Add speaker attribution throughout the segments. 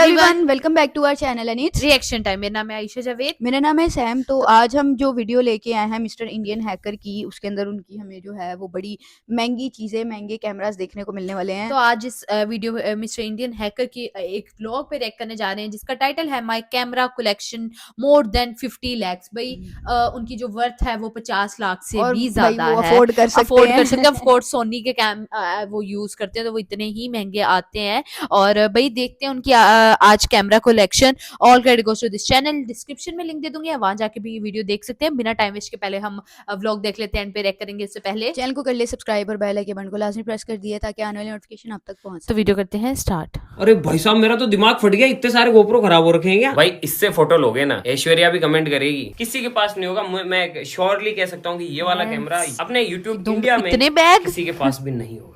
Speaker 1: Everyone, welcome back to our channel and it's
Speaker 2: reaction time. मेरा नाम है आयशा जावेद।
Speaker 1: मेरा नाम है सैम। तो आज हम जो वीडियो लेके आए हैं मिस्टर इंडियन हैकर की, उसके अंदर उनकी हमें जो है वो बड़ी महंगी चीजें, महंगे कैमरास देखने को मिलने वाले हैं।
Speaker 2: तो आज इस वीडियो मिस्टर इंडियन हैकर की एक व्लॉग पे रिएक्ट करने जा रहे हैं जिसका टाइटल है my camera collection more than 50 lakhs। भाई उनकी जो वर्थ है वो 50 लाख से
Speaker 1: और
Speaker 2: भी
Speaker 1: भाई
Speaker 2: ज्यादा
Speaker 1: वो
Speaker 2: है।
Speaker 1: अफोर्ड कर सकते हैं।
Speaker 2: ऑफ कोर्स सोनी के कैम वो यूज करते हैं तो वो इतने ही महंगे आते हैं। और भाई देखते हैं उनकी आज camera collection. All credit goes to this channel. Description में लिंक दे दूंगी, वहां जाके भी ये वीडियो देख सकते हैं। बिना टाइम वेस्ट के पहले हम व्लॉग देख लेते हैं, एंड पे रिएक्ट करेंगे। इससे पहले
Speaker 1: चैनल को कर ले सब्सक्राइब और बेल आइकन को लाजमी प्रेस कर दिए ताकि आने वाली नोटिफिकेशन आप तक पहुंच।
Speaker 2: तो वीडियो करते हैं स्टार्ट।
Speaker 3: अरे भाई साहब, मेरा तो दिमाग फट गया। इतने सारे गोप्रो खराब हो रखे हैं क्या? भाई इससे फोटो लोगे ना, ऐश्वर्या भी कमेंट करेगी। किसी के पास नहीं होगा। मैं श्योरली कह सकता हूँ कि ये वाला कैमरा अपने यूट्यूब इंडिया में
Speaker 2: इतने बैग
Speaker 3: किसी के पास भी नहीं होगा।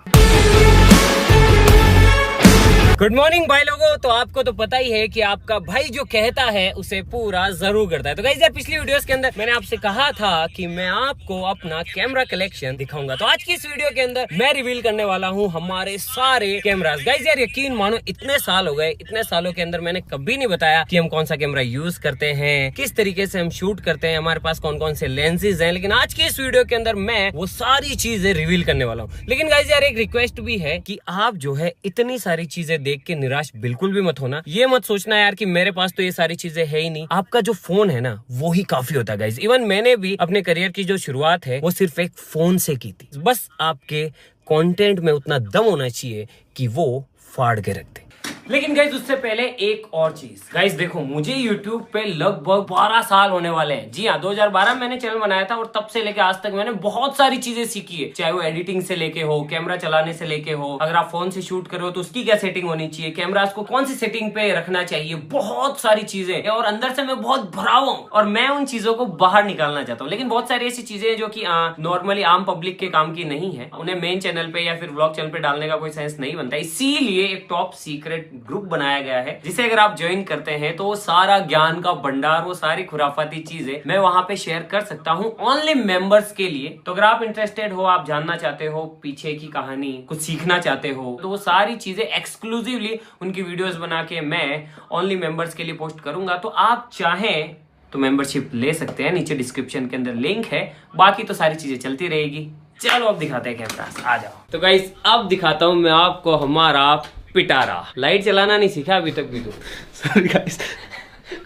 Speaker 3: गुड मॉर्निंग भाई लोगों। तो आपको तो पता ही है कि आपका भाई जो कहता है उसे पूरा जरूर करता है। तो गाइस यार, पिछली वीडियोस के अंदर मैंने आपसे कहा था कि मैं आपको अपना कैमरा कलेक्शन दिखाऊंगा। तो आज की इस वीडियो के अंदर मैं रिवील करने वाला हूँ हमारे सारे कैमरास। गाइस यार, यकीन मानो इतने साल हो गए, इतने सालों के अंदर मैंने कभी नहीं बताया कि हम कौन सा कैमरा यूज करते हैं, किस तरीके से हम शूट करते हैं, हमारे पास कौन कौन से लेंसेज हैं। लेकिन आज की इस वीडियो के अंदर मैं वो सारी चीजें रिवील करने वाला हूँ। लेकिन गाइस यार, एक रिक्वेस्ट भी है कि आप जो है इतनी सारी चीजें देख के निराश बिल्कुल भी मत होना। ये मत सोचना यार कि मेरे पास तो ये सारी चीजें है ही नहीं। आपका जो फोन है ना, वो ही काफी होता है गाइस। इवन मैंने भी अपने करियर की जो शुरुआत है वो सिर्फ एक फोन से की थी। बस आपके कंटेंट में उतना दम होना चाहिए कि वो फाड़ के रख दे। लेकिन गाइस, उससे पहले एक और चीज। गाइस देखो, मुझे YouTube पे लगभग 12 साल होने वाले हैं। जी हाँ, 2012 में मैंने चैनल बनाया था और तब से लेके आज तक मैंने बहुत सारी चीजें सीखी है। चाहे वो एडिटिंग से लेके हो, कैमरा चलाने से लेके हो, अगर आप फोन से शूट करो तो उसकी क्या सेटिंग होनी चाहिए, कैमरा को कौन सी सेटिंग पे रखना चाहिए, बहुत सारी चीजें। और अंदर से मैं बहुत भरा हुआ हूँ और मैं उन चीजों को बाहर निकालना चाहता हूँ। लेकिन बहुत सारी ऐसी चीजें जो कि नॉर्मली आम पब्लिक के काम की नहीं है, उन्हें मेन चैनल पे या फिर व्लॉग चैनल पे डालने का कोई सेंस नहीं बनता। इसीलिए एक टॉप सीक्रेट ग्रुप बनाया गया है जिसे अगर आप ज्वाइन करते हैं तो वो सारा ज्ञान का भंडार, वो सारी खुराफाती चीजें मैं वहां पे शेयर कर सकता हूँ ओनली मेंबर्स के लिए। तो अगर आप इंटरेस्टेड हो, आप जानना चाहते हो पीछे की कहानी, कुछ सीखना चाहते हो, तो वो सारी चीजें एक्सक्लूसिवली उनकी वीडियोस बना के मैं ओनली मेंबर्स के लिए पोस्ट करूंगा। तो आप चाहें तो मेंबरशिप ले सकते हैं, नीचे डिस्क्रिप्शन के अंदर लिंक है। बाकी तो सारी चीजें चलती रहेगी। चलो अब दिखाते हैं कैमरा, आ जाओ। तो गाइस, अब दिखाता हूं मैं आपको हमारा पिटारा। लाइट चलाना नहीं सीखा अभी तक भी तो। सॉरी गाइस,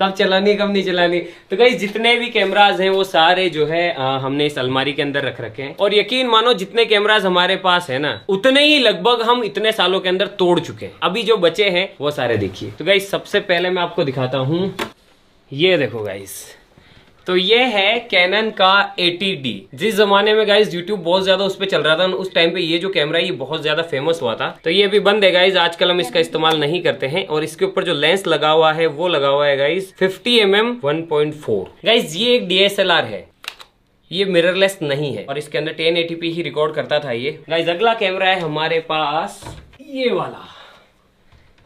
Speaker 3: कब चलानी कब नहीं चलानी। तो गाइस, जितने भी कैमराज हैं वो सारे जो है हमने इस अलमारी के अंदर रख रखे हैं। और यकीन मानो जितने कैमराज हमारे पास है ना, उतने ही लगभग हम इतने सालों के अंदर तोड़ चुके हैं। अभी जो बचे हैं वो सारे देखिए। तो गाइस, सबसे पहले मैं आपको दिखाता हूँ, ये देखो गाइस। तो ये है कैनन का 80D। जिस जमाने में गाइस YouTube बहुत ज्यादा उस पे चल रहा था, उस टाइम पे ये जो कैमरा ये बहुत ज्यादा फेमस हुआ था। तो ये भी बंद है गाइस, आजकल हम इसका इस्तेमाल नहीं करते हैं। और इसके ऊपर जो लेंस लगा हुआ है वो लगा हुआ है गाइस 50mm 1.4। गाइस, ये एक DSLR है, ये मिररलेस नहीं है और इसके अंदर 1080p ही रिकॉर्ड करता था ये। गाइस, अगला कैमरा है हमारे पास ये वाला।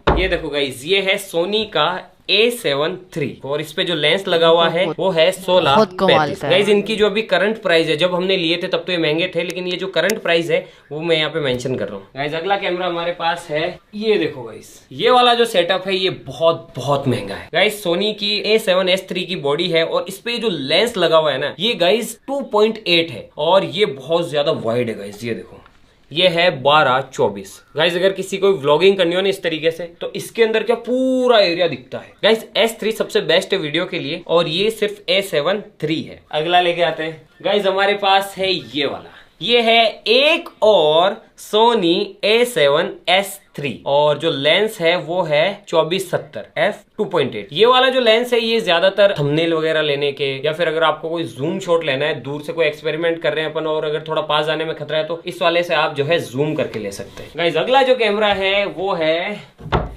Speaker 3: ये देखो गाइस, ये है सोनी का A7 III और इस पे जो लेंस लगा हुआ है वो है 1635। गाइस, इनकी जो अभी करंट प्राइस है, जब हमने लिए थे तब तो ये महंगे थे, लेकिन ये जो करंट प्राइस है वो मैं यहाँ पे मेंशन कर रहा हूँ। गाइस, अगला कैमरा हमारे पास है, ये देखो गाइस, ये वाला जो सेटअप है ये बहुत बहुत महंगा है। गाइस, सोनी की A7S III की बॉडी है और इस पे जो लेंस लगा हुआ है ना, ये गाइस 2.8 है और ये बहुत ज्यादा वाइड है। गाइस, ये देखो, ये है 12-24। गाइस, अगर किसी को व्लॉगिंग करनी हो ना इस तरीके से, तो इसके अंदर क्या पूरा एरिया दिखता है। गाइस, S3 सबसे बेस्ट है वीडियो के लिए और ये सिर्फ A7 III है। अगला लेके आते हैं। गाइस, हमारे पास है ये वाला, ये है एक और सोनी A7S III और जो लेंस है वो है 2470 f2.8। ये वाला जो लेंस है ये ज्यादातर थंबनेल वगैरह लेने के, या फिर अगर आपको कोई जूम शॉट लेना है, दूर से कोई एक्सपेरिमेंट कर रहे हैं अपन और अगर थोड़ा पास आने में खतरा है तो इस वाले से आप जो है जूम करके ले सकते हैं। गाइस, अगला जो कैमरा है वो है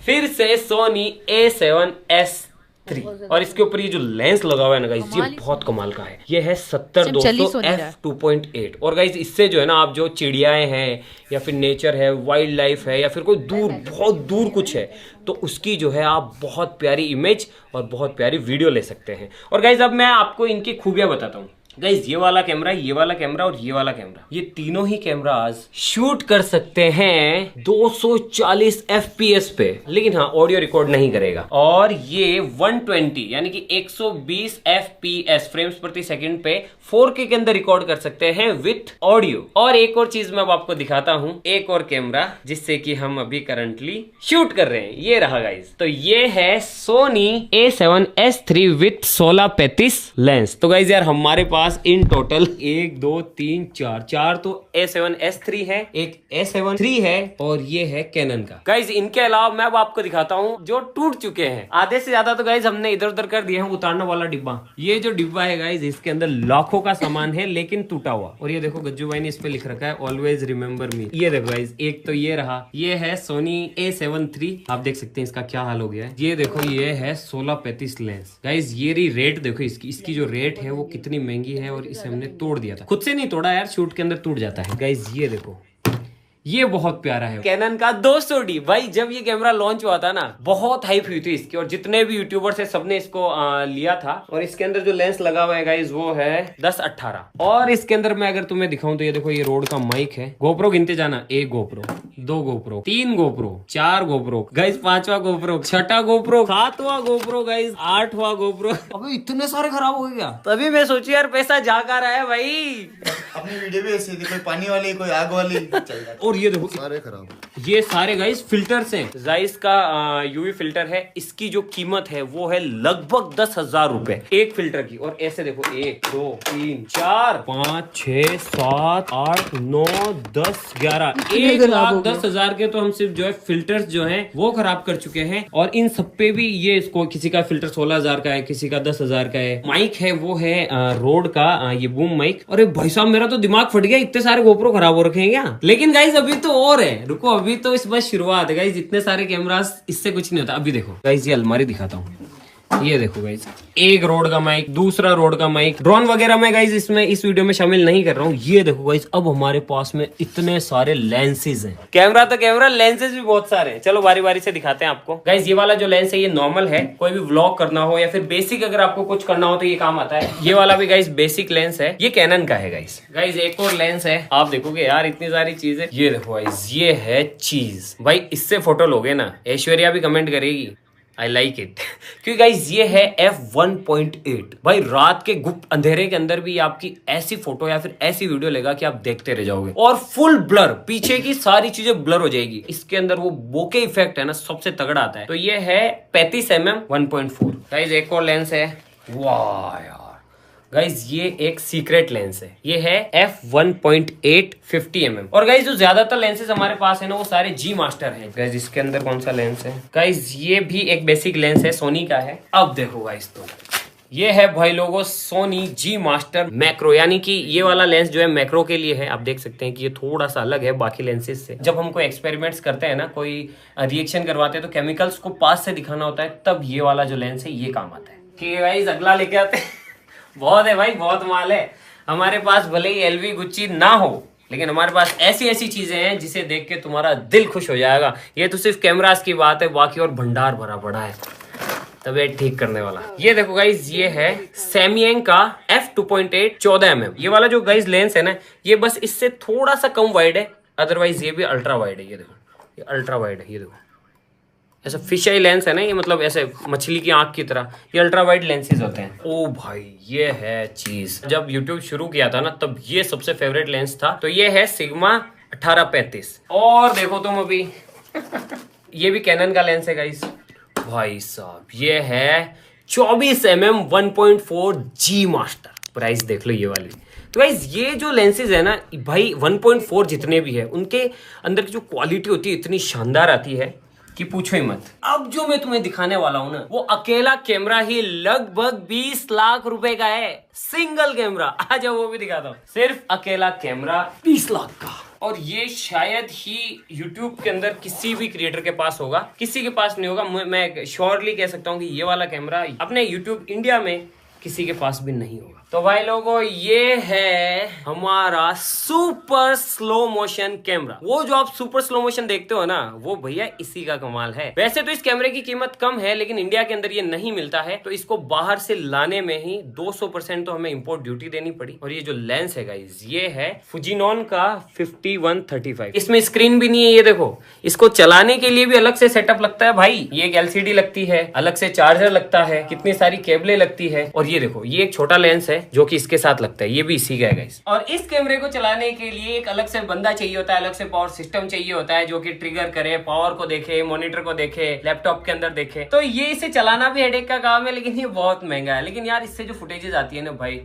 Speaker 3: फिर से सोनी A7S III और इसके ऊपर ये जो लेंस लगा हुआ है ना गाइस, ये बहुत कमाल का है। ये है 70-200 f2.8 और गाइस, इससे जो है ना आप जो चिड़ियाएं हैं या फिर नेचर है, वाइल्ड लाइफ है, या फिर कोई दूर बहुत दूर कुछ है, तो उसकी जो है आप बहुत प्यारी इमेज और बहुत प्यारी वीडियो ले सकते हैं। और गाइस, अब मैं आपको इनकी खूबियां बताता हूँ। गाइज ये वाला कैमरा, ये वाला कैमरा और ये वाला कैमरा, ये तीनों ही कैमराज शूट कर सकते हैं 240 FPS पे, लेकिन हाँ ऑडियो रिकॉर्ड नहीं करेगा। और ये 120 यानी कि 120 FPS फ्रेम्स प्रति सेकंड पे 4K के अंदर रिकॉर्ड कर सकते हैं विथ ऑडियो। और एक और चीज मैं अब आपको दिखाता हूँ, एक और कैमरा जिससे कि हम अभी करंटली शूट कर रहे हैं, ये रहा गाइज। तो ये है सोनी A7S3 विथ 16-35 लेंस। तो गाइज यार हमारे पास इन टोटल 1 2 3 4 तो A7S3 है, एक A7 III है और ये है कैनन का। गाइज इनके अलावा मैं अब आपको दिखाता हूँ जो टूट चुके हैं आधे से ज्यादा। तो गाइज हमने इधर उधर कर दिए हैं उतारने वाला डिब्बा। ये जो डिब्बा है गाइज इसके अंदर लाखों का सामान है लेकिन टूटा हुआ। और ये देखो गज्जू भाई ने इस पे लिख रखा है ऑलवेज रिमेम्बर मी। ये देखो गाइज, एक तो ये रहा, ये है सोनी A7 III, आप देख सकते हैं इसका क्या हाल हो गया है। ये देखो ये है 16-35 लेंस। गाइज ये रेट देखो इसकी जो रेट है वो कितनी महंगी है और इसे हमने तोड़ दिया था, खुद से नहीं तोड़ा यार, शूट के अंदर टूट जाता है। गाइज ये देखो ये बहुत प्यारा है, कैनन का 200D। भाई जब ये कैमरा लॉन्च हुआ था ना बहुत हाइप हुई थी इसकी, और जितने भी यूट्यूबर्स है सबने इसको लिया था। और इसके अंदर जो लेंस लगा हुआ है गाइस वो है 10-18। और इसके अंदर मैं अगर तुम्हें दिखाऊं तो ये देखो ये रोड का माइक है। गोप्रो गिनते जाना, 1 GoPro, 2 GoPro, 3 GoPro, 4 GoPro guys, 5वां गोप्रो, 6वां गोप्रो, 7वां गोप्रो गाइस, 8वां गोप्रो। अबे इतने सारे खराब हो गए क्या? तभी मैं सोची यार पैसा जा कर रहा है भाई।
Speaker 4: अपनी वीडियो भी ऐसी थी, कोई पानी वाली कोई आग वाली चल जाती।
Speaker 3: और ये देखो
Speaker 4: सारे खराब,
Speaker 3: ये सारे गाइस फिल्टर्स हैं। जाइस का यूवी फिल्टर है, इसकी जो कीमत है वो है लगभग 10,000 रुपए एक फिल्टर की। और ऐसे देखो 1 2 3 4 5 6 7 8 9 10 11 1,10,000 के तो हम सिर्फ जो है फिल्टर्स जो है वो खराब कर चुके हैं। और इन सब पे भी ये इसको किसी का फिल्टर 16,000 का है, किसी का 10,000 का है। माइक है वो है रोड का ये बूम माइक। अरे भाई साहब मेरा तो दिमाग फट गया, इतने सारे गोप्रो खराब हो रखे हैं क्या? लेकिन गाइस अभी तो और है, रुको अभी तो इस बस शुरुआत है गाइस, इतने सारे कैमरास इससे कुछ नहीं होता। अभी देखो गाइस ये अलमारी दिखाता हूँ, ये देखो गाइस, एक रोड का माइक, दूसरा रोड का माइक, ड्रोन वगैरह मैं गाइस इसमें इस वीडियो में शामिल नहीं कर रहा हूँ। ये देखो गाइस अब हमारे पास में इतने सारे लेंसेज हैं। कैमरा तो कैमरा, लेंसेज भी बहुत सारे हैं। चलो बारी बारी से दिखाते हैं आपको। गाइस ये वाला जो लेंस है ये नॉर्मल है, कोई भी व्लॉग करना हो या फिर बेसिक अगर आपको कुछ करना हो तो ये काम आता है। ये वाला भी गाइस बेसिक लेंस है, ये कैनन का है गाइस। गाइस एक और लेंस है, आप देखोगे यार इतनी सारी चीजें। ये देखो गाइस ये है चीज, भाई इससे फोटो लोगे ना ऐश्वर्या भी कमेंट करेगी आई लाइक इट। क्योंकि गाइज ये है f1.8। भाई रात के गुप्त अंधेरे के अंदर भी आपकी ऐसी फोटो या फिर ऐसी वीडियो लेगा कि आप देखते रह जाओगे। और फुल ब्लर, पीछे की सारी चीजें ब्लर हो जाएगी। इसके अंदर वो बोके इफेक्ट है ना सबसे तगड़ा आता है। तो ये है 35mm 1.4। गाइज एक और लेंस है, वाह यार गाइज ये एक सीक्रेट लेंस है, ये है f1.8 50mm। और गाइज जो ज्यादातर लेंसेज हमारे पास है ना वो सारे G मास्टर हैं। गाइज इसके अंदर कौन सा लेंस है? गाइज ये भी एक बेसिक लेंस है, सोनी का है। अब देखो गाइज तो ये है भाई लोगों सोनी G मास्टर मैक्रो, यानी कि ये वाला लेंस जो है मैक्रो के लिए है। आप देख सकते हैं कि ये थोड़ा सा अलग है बाकी लेंसेज से। जब हम कोई एक्सपेरिमेंट्स करते हैं ना, कोई रिएक्शन करवाते हैं तो केमिकल्स को पास से दिखाना होता है, तब ये वाला जो लेंस है ये काम आता है। ठीक है गाइज अगला लेके आते हैं। बहुत है भाई, बहुत माल है हमारे पास। भले ही LV गुच्ची ना हो लेकिन हमारे पास ऐसी ऐसी चीजें हैं जिसे देख के तुम्हारा दिल खुश हो जाएगा। ये तो सिर्फ कैमरास की बात है, बाकी और भंडार भरा पड़ा है तबीयत ठीक करने वाला। ये देखो गाइज ये है सैमयंग का f2.8 14mm। ये वाला जो गाइज लेंस है ना ये बस इससे थोड़ा सा कम वाइड है, अदरवाइज ये भी अल्ट्रा वाइड है। ये देखो ये अल्ट्रा वाइड है, ये देखो ऐसा फिश आई लेंस है ना, ये मतलब ऐसे मछली की आंख की तरह ये अल्ट्रा वाइड लेंसेज होते हैं। ओ भाई ये है चीज, जब YouTube शुरू किया था ना तब ये सबसे फेवरेट लेंस था। तो ये है सिग्मा 1835। और देखो तुम अभी ये भी कैनन का लेंस है गाइस। भाई साहब ये है 24mm 1.4 G मास्टर। प्राइस देख लो ये वाली। तो गाइस ये जो लेंसेज है ना भाई 1.4 जितने भी है उनके अंदर की जो क्वालिटी होती है इतनी शानदार आती है कि पूछो ही मत। अब जो मैं तुम्हें दिखाने वाला हूं ना वो अकेला कैमरा ही लगभग 20 लाख रुपए का है। सिंगल कैमरा, आ जाओ वो भी दिखाता हूं। सिर्फ अकेला कैमरा 20 लाख का। और ये शायद ही YouTube के अंदर किसी भी क्रिएटर के पास होगा, किसी के पास नहीं होगा। मैं श्योरली कह सकता हूँ कि ये वाला कैमरा अपने YouTube इंडिया में किसी के पास भी नहीं होगा। तो भाई लोगों ये है हमारा सुपर स्लो मोशन कैमरा। वो जो आप सुपर स्लो मोशन देखते हो ना, वो भैया इसी का कमाल है। वैसे तो इस कैमरे की कीमत कम है, लेकिन इंडिया के अंदर ये नहीं मिलता है, तो इसको बाहर से लाने में ही 200% तो हमें इंपोर्ट ड्यूटी देनी पड़ी। और ये जो लेंस है गाइस, ये है फुजिनॉन का 5135। इसमें स्क्रीन भी नहीं है, ये देखो। इसको चलाने के लिए भी अलग से सेटअप लगता है भाई। ये एक LCD लगती है, अलग से चार्जर लगता है, कितनी सारी केबलें लगती है। और ये देखो, ये एक छोटा लेंस है जो कि इसके साथ लगता है, ये भी इसी का है गाइस। और इस कैमरे को चलाने के लिए एक अलग से बंदा चाहिए होता है, अलग से पावर सिस्टम चाहिए होता है, जो कि ट्रिगर करे, पावर को देखे, मॉनिटर को देखे, लैपटॉप के अंदर देखे। तो ये इसे चलाना भी हेडेक का काम है, लेकिन ये बहुत महंगा है। लेकिन यार इससे जो फुटेजेस आती है ना भाई,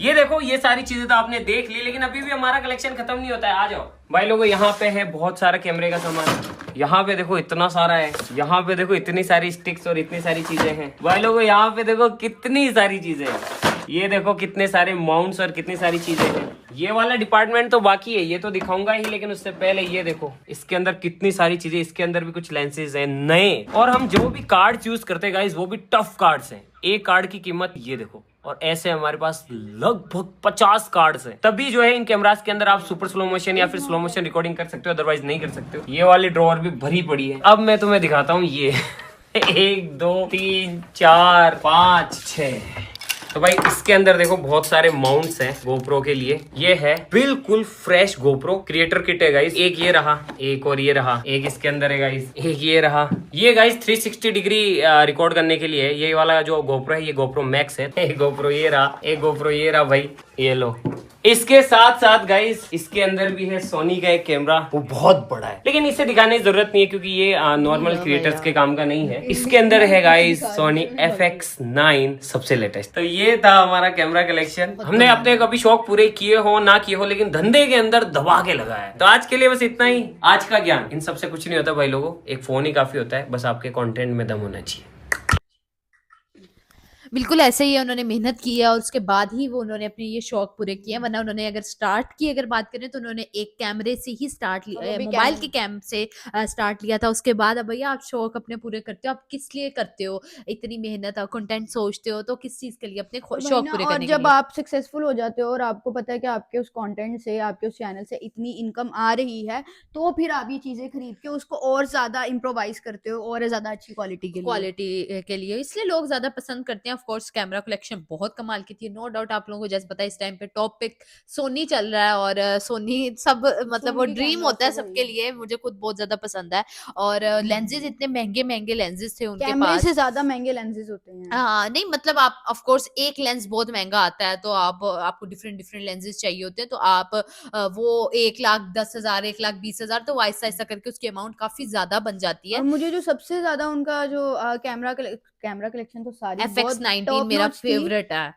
Speaker 3: ये देखो, ये सारी चीजें तो आपने देख ली, लेकिन अभी भी हमारा कलेक्शन खत्म नहीं होता है। आ जाओ भाई लोगों, यहाँ पे है बहुत सारा कैमरे का सामान। यहाँ पे देखो इतना सारा है, यहाँ पे देखो इतनी सारी स्टिक्स और इतनी सारी चीजें हैं। भाई लोगों यहाँ पे देखो कितनी सारी चीजें हैं। ये देखो कितने सारे माउंट्स और कितनी सारी चीजें हैं। ये वाला डिपार्टमेंट तो बाकी है, ये तो दिखाऊंगा ही, लेकिन उससे पहले ये देखो इसके अंदर कितनी सारी चीजें। इसके अंदर भी कुछ लेंसेज हैं नए, और हम जो भी कार्ड यूज करते हैं गाइस, वो भी टफ कार्ड्स हैं। एक कार्ड की कीमत ये देखो, और ऐसे हमारे पास लगभग 50 कार्ड्स हैं। तभी जो है इन कैमरास के अंदर आप सुपर स्लो मोशन या फिर स्लो मोशन रिकॉर्डिंग कर सकते हो, अदरवाइज नहीं कर सकते हो। ये वाली ड्रॉअर भी भरी पड़ी है। अब मैं तुम्हें दिखाता हूँ ये 1 2 3 4 5 6। तो भाई इसके अंदर देखो बहुत सारे माउंट्स हैं गोप्रो के लिए। ये है बिल्कुल फ्रेश गोप्रो क्रिएटर किट है गाइस। एक ये रहा, एक और ये रहा, एक इसके अंदर है गाइस, एक ये रहा। ये गाइस 360 डिग्री रिकॉर्ड करने के लिए। ये वाला जो गोप्रो है, ये गोप्रो मैक्स है। एक गोप्रो ये रहा, एक गोप्रो ये रहा भाई, ये लो। इसके साथ साथ गाइस इसके अंदर भी है सोनी का एक कैमरा, वो बहुत बड़ा है, लेकिन इसे दिखाने की जरूरत नहीं है क्योंकि ये नॉर्मल क्रिएटर्स के काम का नहीं है। इसके अंदर है गाइस सोनी FX9 सबसे लेटेस्ट। तो ये था हमारा कैमरा कलेक्शन। हमने अपने कभी शौक पूरे किए हो ना किए हो, लेकिन धंधे के अंदर दबा के लगा है। तो आज के लिए बस इतना ही। आज का ज्ञान इन सबसे कुछ नहीं होता भाई लोगों, एक फोन ही काफी होता है, बस आपके कंटेंट में दम होना चाहिए।
Speaker 2: बिल्कुल ऐसे ही है, उन्होंने मेहनत की है और उसके बाद ही वो उन्होंने अपने ये शौक पूरे किए हैं। वरना उन्होंने अगर स्टार्ट की अगर बात करें तो उन्होंने एक कैमरे से ही स्टार्ट लिया, मोबाइल के कैम से स्टार्ट लिया था। उसके बाद अब भैया आप शौक अपने पूरे करते हो, आप किस लिए करते हो इतनी मेहनत, और कंटेंट सोचते हो तो किस चीज के लिए, अपने शौक पूरे
Speaker 1: और
Speaker 2: करने के
Speaker 1: जब
Speaker 2: लिए।
Speaker 1: आप सक्सेसफुल हो जाते हो और आपको पता है कि आपके उस कंटेंट से, आपके उस चैनल से इतनी इनकम आ रही है, तो फिर आप ये चीजें खरीद के उसको और ज्यादा इम्प्रोवाइज करते हो और ज्यादा अच्छी क्वालिटी के लिए। इसलिए लोग ज्यादा पसंद करते हैं। ऑफ कोर्स कैमरा कलेक्शन बहुत कमाल की थी, नो डाउट। आप लोगों को जैसे पता है इस टाइम पे टॉप पे सोनी चल रहा है, और सोनी सब मतलब वो ड्रीम होता है सबके लिए। मुझे खुद बहुत ज्यादा पसंद है। और लेंसेज इतने महंगे महंगे लेंसेज थे उनके कैमरे
Speaker 2: पास।
Speaker 1: से ज्यादा महंगे लेंसेज होते हैं।
Speaker 2: हाँ नहीं, मतलब आप ऑफ कोर्स एक लेंस बहुत महंगा आता है, तो आपको डिफरेंट डिफरेंट लेंसेज चाहिए होते हैं, तो आप वो 1,10,000 1,20,000, तो आहिस्ता आहिस्ता करके उसकी अमाउंट काफी ज्यादा बन जाती
Speaker 1: और
Speaker 2: है।
Speaker 1: मुझे जो सबसे ज्यादा उनका जो कैमरा कलेक्शन तो सारी बहुत
Speaker 2: FX19
Speaker 1: top
Speaker 2: मेरा
Speaker 1: notch थी।
Speaker 2: फेवरेट है।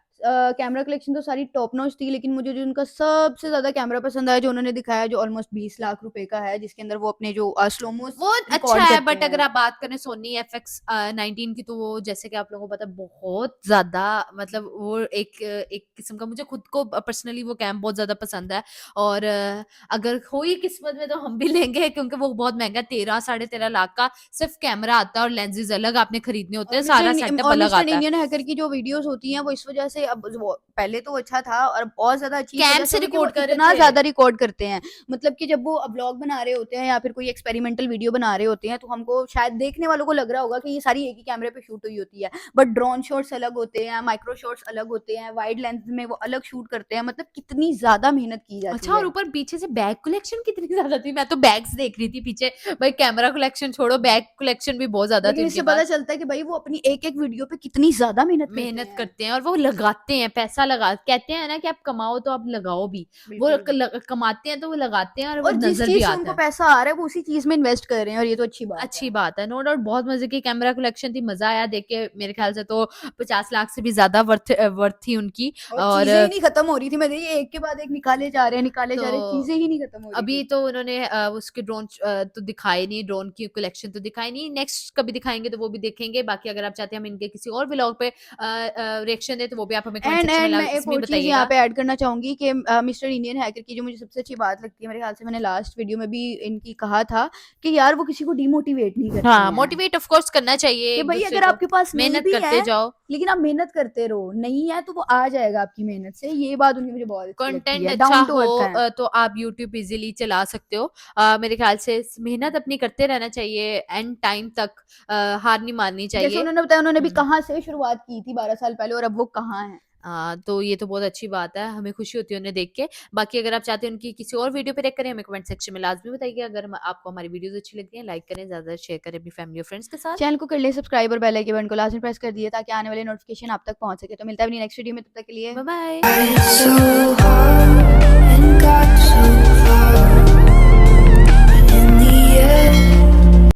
Speaker 1: कैमरा कलेक्शन तो सारी टॉप नॉच थी, लेकिन मुझे जो उनका सबसे ज्यादा कैमरा पसंद आया जो उन्होंने दिखाया, जो ऑलमोस्ट 20 लाख रुपए का है, जिसके अंदर वो अपने जो स्लोमो
Speaker 2: वो अच्छा है, बट अगर आप बात करें सोनी FX19 की, तो वो जैसे कि आप लोगों को पता है बहुत ज्यादा, मतलब वो एक किस्म का, मुझे खुद को पर्सनली वो कैम बहुत ज्यादा पसंद है। और अगर हुई किस्मत में तो हम भी लेंगे, क्योंकि वो बहुत महंगा 13-13.5 लाख का सिर्फ कैमरा आता है, और लेंसेज अलग आपने खरीदने होते हैं, सारा सेटअप अलग आता है।
Speaker 1: इंडियन हैकर की जो वीडियोस होती हैं वो इस वजह से, अब वो पहले तो अच्छा था और बहुत ज्यादा अच्छी इस
Speaker 2: कैम
Speaker 1: वजह
Speaker 2: से
Speaker 1: हो गई कि वो
Speaker 2: रिकॉर्ड कर रहे
Speaker 1: इतना
Speaker 2: थे।
Speaker 1: ज्यादा रिकॉर्ड करते हैं, मतलब कि जब वो व्लॉग बना रहे होते हैं या फिर कोई एक्सपेरिमेंटल वीडियो बना रहे होते हैं, तो हमको शायद देखने वालों को लग रहा होगा कि ये सारी एक ही कैमरे पे शूट हुई होती है, बट ड्रोन शॉट्स अलग होते हैं, माइक्रो शॉट्स अलग होते हैं, वाइड लेंस में वो अलग शूट करते हैं, मतलब कितनी ज्यादा मेहनत की जाती
Speaker 2: अच्छा,
Speaker 1: है।
Speaker 2: और ऊपर पीछे से बैग कलेक्शन कितनी ज्यादा थी। मैं तो बैग्स देख रही थी पीछे। भाई कैमरा कलेक्शन छोड़ो, बैग कलेक्शन भी बहुत ज्यादा थी
Speaker 1: लेकिन
Speaker 2: उनके
Speaker 1: इससे पता
Speaker 2: पास।
Speaker 1: चलता है कि भाई वो अपनी एक एक वीडियो पे कितनी ज्यादा
Speaker 2: मेहनत करते हैं, और वो लगाते हैं, पैसा लगा, कहते हैं ना कि आप कमाओ तो आप लगाओ भी। वो कमाते हैं तो वो लगाते हैं, और वो
Speaker 1: और जिस
Speaker 2: नजर भी
Speaker 1: चीज से
Speaker 2: आता
Speaker 1: उनको
Speaker 2: है।
Speaker 1: पैसा आ रहा है वो उसी चीज में इन्वेस्ट कर रहे हैं, और ये तो अच्छी बात
Speaker 2: अच्छी बात है, नो डाउट। बहुत मजे की कैमरा कलेक्शन थी, मजा आया देख के। मेरे ख्याल से तो 50 लाख से भी ज्यादा वर्थ थी उनकी।
Speaker 1: और चीजें ही नहीं खत्म हो रही थी। मैं देखिए एक के बाद एक निकाले जा रहे हैं,
Speaker 2: तो
Speaker 1: चीजें ही नहीं खत्म हो रही
Speaker 2: अभी
Speaker 1: थी।
Speaker 2: तो उन्होंने उसके ड्रोन तो दिखाए नहीं, ड्रोन की कलेक्शन तो दिखाई नहीं। नेक्स्ट कभी दिखाएंगे तो वो भी देखेंगे। बाकी अगर आप चाहते हैं हम इनके किसी और व्लॉग पे रिएक्शन दे, तो वो भी आप हमें हमें कमेंट
Speaker 1: एंड
Speaker 2: सेक्शन में
Speaker 1: मैं एक
Speaker 2: लाजमी
Speaker 1: और चीज यहाँ
Speaker 2: बताइएगा।
Speaker 1: पे ऐड करना चाहूंगी कि मिस्टर इंडियन हैकर की जो मुझे सबसे अच्छी बात लगती है, मेरे ख्याल से मैंने लास्ट वीडियो में भी इनकी कहा था कि यार वो किसी को डिमोटिवेट नहीं करते
Speaker 2: हाँ,
Speaker 1: हैं
Speaker 2: मोटिवेट ऑफ कोर्स करना चाहिए
Speaker 1: कि
Speaker 2: एक
Speaker 1: भाई
Speaker 2: दूसरे
Speaker 1: अगर
Speaker 2: को,
Speaker 1: आपके पास नहीं
Speaker 2: मेहनत
Speaker 1: भी
Speaker 2: करते
Speaker 1: है
Speaker 2: जाओ।
Speaker 1: लेकिन आप मेहनत करते रहो, नहीं है तो वो आ जाएगा आपकी मेहनत से। ये बात उनकी मुझे बहुत अच्छी लगती
Speaker 2: कंटेंट
Speaker 1: है,
Speaker 2: अच्छा
Speaker 1: डाउन टू
Speaker 2: हो
Speaker 1: अर्थ है।
Speaker 2: तो आप यूट्यूब इजीली चला सकते हो। मेरे ख्याल से मेहनत अपनी करते रहना चाहिए, एंड टाइम तक हार नहीं माननी
Speaker 1: जैसे
Speaker 2: चाहिए।
Speaker 1: उन्होंने बताया उन्होंने भी
Speaker 2: हम्म।
Speaker 1: कहाँ से शुरुआत की थी 12 साल पहले और अब वो कहाँ है।
Speaker 2: तो ये तो बहुत अच्छी बात है, हमें खुशी होती है उन्हें देख के। बाकी अगर आप चाहते हैं उनकी किसी और वीडियो पे रिएक्ट करें, हमें कमेंट सेक्शन में लाजमी बताइए। अगर आपको हमारी वीडियोस अच्छी लगती हैं, लाइक करें, ज्यादा शेयर करें अपनी फैमिली और फ्रेंड्स के साथ।
Speaker 1: चैनल को कर ले सब्सक्राइब और बेल आइकन को लाजमी प्रेस कर दिए ताकि आने वाले नोटिफिकेशन आप तक पहुंच सके। तो मिलता है अपनी नेक्स्ट वीडियो में, तब तक के लिए
Speaker 2: bye bye.
Speaker 5: So hard and got